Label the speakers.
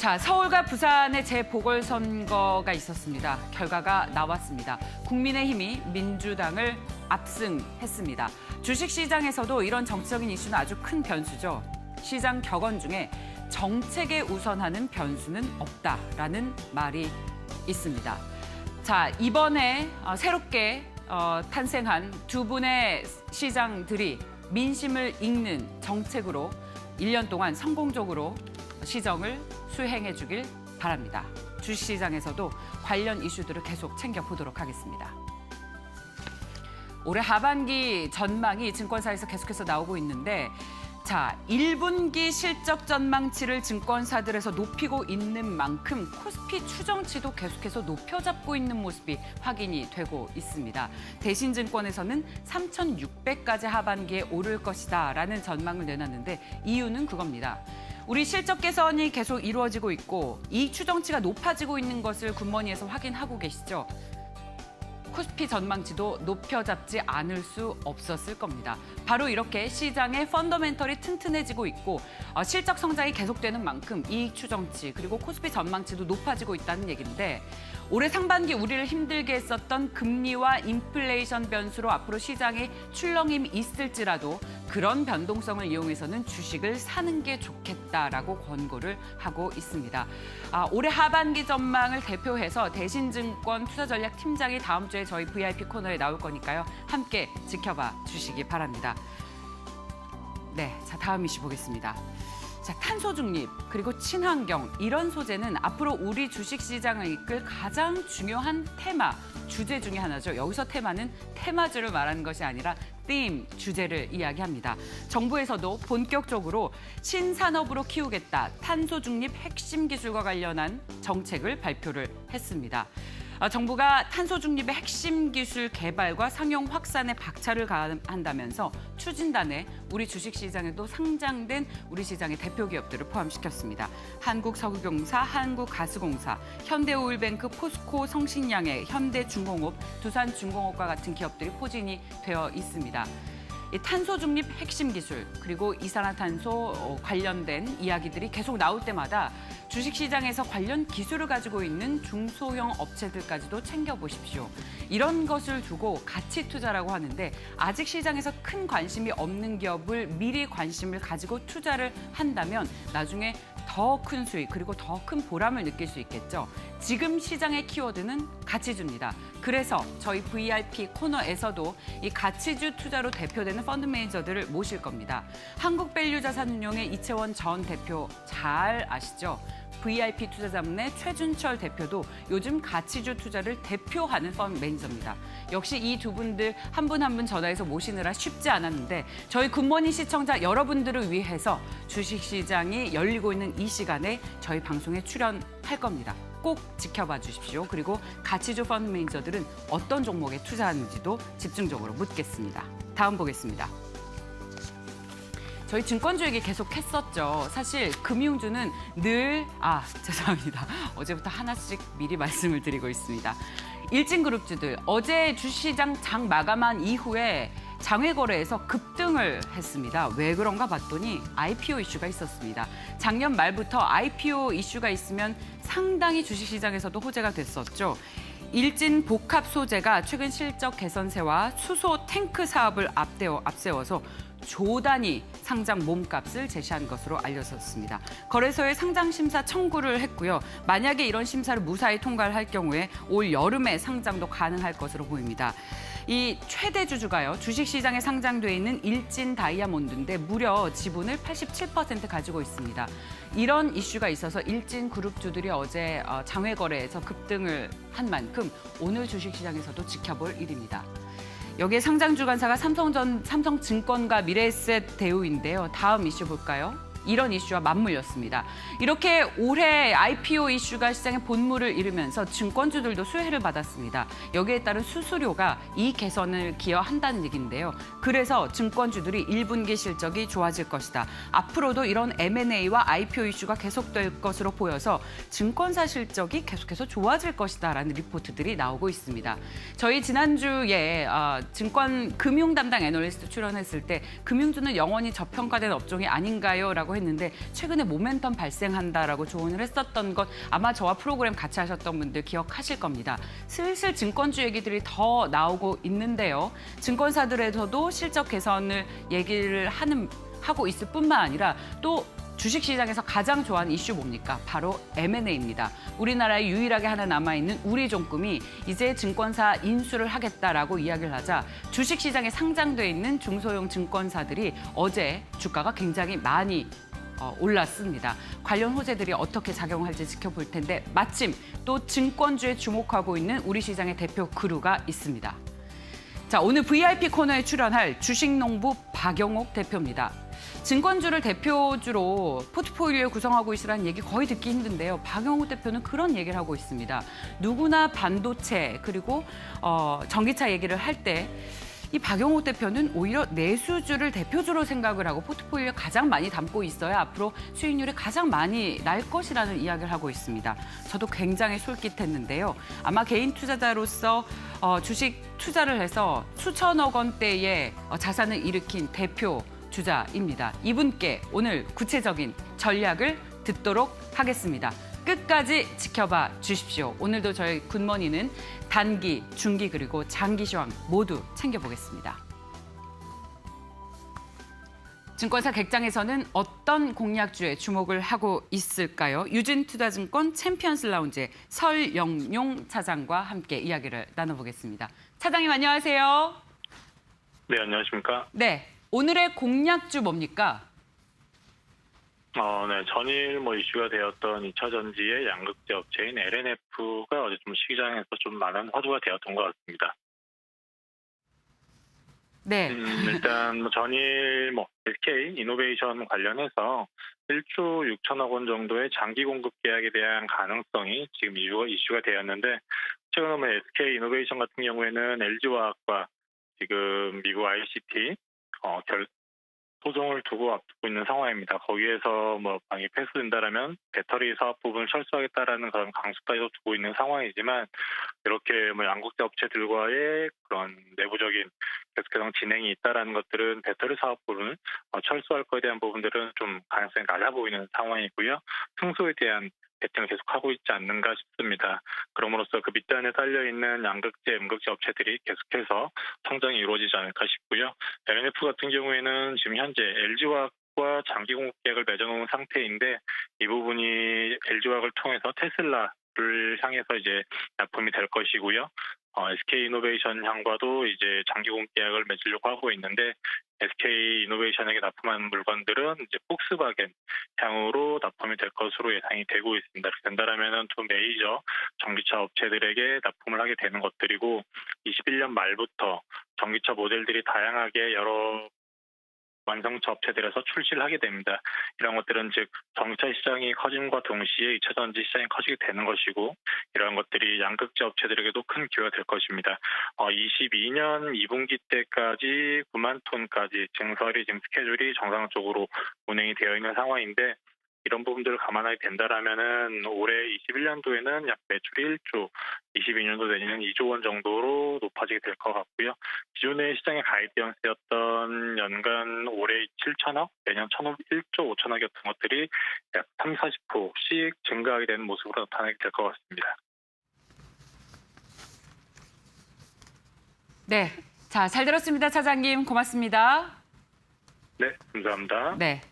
Speaker 1: 자, 서울과 부산의 재보궐선거가 있었습니다. 결과가 나왔습니다. 국민의힘이 민주당을 압승했습니다. 주식시장에서도 이런 정치적인 이슈는 아주 큰 변수죠. 시장 격언 중에 정책에 우선하는 변수는 없다라는 말이 있습니다. 자, 이번에 새롭게 탄생한 두 분의 시장들이 민심을 읽는 정책으로 1년 동안 성공적으로 시정을 수행해 주길 바랍니다. 주식시장에서도 관련 이슈들을 계속 챙겨보도록 하겠습니다. 올해 하반기 전망이 증권사에서 계속해서 나오고 있는데 자, 1분기 실적 전망치를 증권사들에서 높이고 있는 만큼 코스피 추정치도 계속해서 높여잡고 있는 모습이 확인이 되고 있습니다. 대신증권에서는 3,600까지 하반기에 오를 것이다라는 전망을 내놨는데 이유는 그겁니다. 우리 실적 개선이 계속 이루어지고 있고 이익 추정치가 높아지고 있는 것을 굿머니에서 확인하고 계시죠. 코스피 전망치도 높여잡지 않을 수 없었을 겁니다. 바로 이렇게 시장의 펀더멘털이 튼튼해지고 있고 실적 성장이 계속되는 만큼 이익 추정치 그리고 코스피 전망치도 높아지고 있다는 얘기인데 올해 상반기 우리를 힘들게 했었던 금리와 인플레이션 변수로 앞으로 시장에 출렁임이 있을지라도 그런 변동성을 이용해서는 주식을 사는 게 좋겠다라고 권고를 하고 있습니다. 올해 하반기 전망을 대표해서 대신증권 투자전략팀장이 다음 주에 저희 VIP 코너에 나올 거니까요. 함께 지켜봐 주시기 바랍니다. 네, 자 다음 이슈 보겠습니다. 자, 탄소 중립 그리고 친환경 이런 소재는 앞으로 우리 주식시장을 이끌 가장 중요한 테마, 주제 중에 하나죠. 여기서 테마는 테마주를 말하는 것이 아니라 theme, 주제를 이야기합니다. 정부에서도 본격적으로 신산업으로 키우겠다, 탄소 중립 핵심 기술과 관련한 정책을 발표를 했습니다. 정부가 탄소 중립의 핵심 기술 개발과 상용 확산에 박차를 가한다면서 추진단에 우리 주식시장에도 상장된 우리 시장의 대표 기업들을 포함시켰습니다. 한국석유공사, 한국가스공사, 현대오일뱅크, 포스코, 성신양해, 현대중공업, 두산중공업과 같은 기업들이 포진이 되어 있습니다. 탄소 중립 핵심 기술 그리고 이산화탄소 관련된 이야기들이 계속 나올 때마다 주식시장에서 관련 기술을 가지고 있는 중소형 업체들까지도 챙겨보십시오. 이런 것을 두고 가치 투자라고 하는데 아직 시장에서 큰 관심이 없는 기업을 미리 관심을 가지고 투자를 한다면 나중에 더 큰 수익 그리고 더 큰 보람을 느낄 수 있겠죠. 지금 시장의 키워드는 가치주입니다. 그래서 저희 VIP 코너에서도 이 가치주 투자로 대표되는 펀드 매니저들을 모실 겁니다. 한국밸류자산운용의 이채원 전 대표 잘 아시죠? VIP 투자자문의 최준철 대표도 요즘 가치주 투자를 대표하는 펀드 매니저입니다. 역시 이 두 분들 한 분 한 분 전화해서 모시느라 쉽지 않았는데 저희 굿모닝 시청자 여러분들을 위해서 주식시장이 열리고 있는 이 시간에 저희 방송에 출연할 겁니다. 꼭 지켜봐 주십시오. 그리고 가치주 펀드 매니저들은 어떤 종목에 투자하는지도 집중적으로 묻겠습니다. 다음 보겠습니다. 저희 증권주 얘기 계속 했었죠. 사실 금융주는 늘, 죄송합니다. 어제부터 하나씩 미리 말씀을 드리고 있습니다. 일진그룹주들, 어제 주시장 장 마감한 이후에 장외거래에서 급등을 했습니다. 왜 그런가 봤더니 IPO 이슈가 있었습니다. 작년 말부터 IPO 이슈가 있으면 상당히 주식시장에서도 호재가 됐었죠. 일진 복합 소재가 최근 실적 개선세와 수소 탱크 사업을 앞세워서 조 단위 상장 몸값을 제시한 것으로 알려졌습니다. 거래소에 상장 심사 청구를 했고요. 만약에 이런 심사를 무사히 통과를 할 경우에 올 여름에 상장도 가능할 것으로 보입니다. 이 최대 주주가요. 주식시장에 상장돼 있는 일진 다이아몬드인데 무려 지분을 87% 가지고 있습니다. 이런 이슈가 있어서 일진 그룹주들이 어제 장외거래에서 급등을 한 만큼 오늘 주식시장에서도 지켜볼 일입니다. 여기에 상장 주관사가 삼성증권과 미래에셋 대우인데요. 다음 이슈 볼까요? 이런 이슈와 맞물렸습니다. 이렇게 올해 IPO 이슈가 시장의 본물을 이루면서 증권주들도 수혜를 받았습니다. 여기에 따른 수수료가 이 개선을 기여한다는 얘기인데요. 그래서 증권주들이 1분기 실적이 좋아질 것이다. 앞으로도 이런 M&A와 IPO 이슈가 계속될 것으로 보여서 증권사 실적이 계속해서 좋아질 것이다라는 리포트들이 나오고 있습니다. 저희 지난주에 증권 금융 담당 애널리스트 출연했을 때 금융주는 영원히 저평가된 업종이 아닌가요? 라고 있다라고 했는데 최근에 모멘텀 발생한다라고 조언을 했었던 것 아마 저와 프로그램 같이 하셨던 분들 기억하실 겁니다. 슬슬 증권주 얘기들이 더 나오고 있는데요. 증권사들에서도 실적 개선을 얘기를 하고 있을 뿐만 아니라 또 주식시장에서 가장 좋아하는 이슈 뭡니까? 바로 M&A입니다. 우리나라에 유일하게 하나 남아있는 우리종금이 이제 증권사 인수를 하겠다라고 이야기를 하자 주식시장에 상장돼 있는 중소형 증권사들이 어제 주가가 굉장히 많이 올랐습니다. 관련 호재들이 어떻게 작용할지 지켜볼 텐데 마침 또 증권주에 주목하고 있는 우리 시장의 대표 그루가 있습니다. 자, 오늘 VIP 코너에 출연할 주식농부 박영옥 대표입니다. 증권주를 대표주로 포트폴리오 구성하고 있으라는 얘기 거의 듣기 힘든데요. 박영욱 대표는 그런 얘기를 하고 있습니다. 누구나 반도체 그리고 전기차 얘기를 할 때 이 박영욱 대표는 오히려 내수주를 대표주로 생각을 하고 포트폴리오에 가장 많이 담고 있어야 앞으로 수익률이 가장 많이 날 것이라는 이야기를 하고 있습니다. 저도 굉장히 솔깃했는데요. 아마 개인 투자자로서 주식 투자를 해서 수천억 원대의 자산을 일으킨 대표 주자입니다. 이분께 오늘 구체적인 전략을 듣도록 하겠습니다. 끝까지 지켜봐 주십시오. 오늘도 저희 굿모닝은 단기, 중기 그리고 장기 시황 모두 챙겨보겠습니다. 증권사 객장에서는 어떤 공략주에 주목을 하고 있을까요? 유진투자증권 챔피언스 라운지의 설영용 차장과 함께 이야기를 나눠보겠습니다. 차장님 안녕하세요.
Speaker 2: 네, 안녕하십니까?
Speaker 1: 네, 오늘의 공략주 뭡니까?
Speaker 2: 네, 전일 이슈가 되었던 2차 전지의 양극재 업체인 LNF가 어제 좀 시장에서 좀 많은 화두가 되었던 것 같습니다.
Speaker 1: 네.
Speaker 2: 일단 전일 SK 이노베이션 관련해서 1조 6천억 원 정도의 장기 공급 계약에 대한 가능성이 지금 이슈가 되었는데 최근에 SK 이노베이션 같은 경우에는 LG화학과 지금 미국 ICT 소송을 앞두고 있는 상황입니다. 거기에서 만약에 패스된다라면 배터리 사업 부분을 철수하겠다라는 그런 강수까지도 두고 있는 상황이지만 이렇게 양극재 업체들과의 그런 내부적인 계속해서 진행이 있다라는 것들은 배터리 사업 부분을 철수할 거에 대한 부분들은 좀 가능성이 낮아 보이는 상황이고요. 승소에 대한 배팅을 계속하고 있지 않는가 싶습니다. 그럼으로써 그 밑단에 딸려있는 양극재, 음극재 업체들이 계속해서 성장이 이루어지지 않을까 싶고요. LNF 같은 경우에는 지금 현재 LG화학과 장기 공급 계약을 맺어놓은 상태인데 이 부분이 LG화학을 통해서 테슬라를 향해서 이제 납품이 될 것이고요. SK 이노베이션 향과도 이제 장기 공급 계약을 맺으려고 하고 있는데 SK 이노베이션에게 납품한 물건들은 이제 폭스바겐 향으로 납품이 될 것으로 예상이 되고 있습니다. 그렇게 된다면은 두 메이저 전기차 업체들에게 납품을 하게 되는 것들이고 21년 말부터 전기차 모델들이 다양하게 여러 완성차 업체들에서 출시를 하게 됩니다. 이런 것들은 즉 전기차 시장이 커짐과 동시에 2차 전지 시장이 커지게 되는 것이고 이러한 것들이 양극재 업체들에게도 큰 기회가 될 것입니다. 22년 2분기 때까지 9만 톤까지 증설이 지금 스케줄이 정상적으로 운행이 되어 있는 상황인데 이런 부분들을 감안하게 된다라면은 올해 21년도에는 약 매출이 1조, 22년도 내년은 2조 원 정도로 높아지게 될 것 같고요. 기존의 시장의 가이드언스였던 연간 올해 7천억, 내년 1조 5천억이었던 것들이 약 30-40%씩 증가하게 되는 모습으로 나타나게 될 것 같습니다.
Speaker 1: 네, 자, 잘 들었습니다, 차장님. 고맙습니다.
Speaker 2: 네, 감사합니다.
Speaker 1: 네,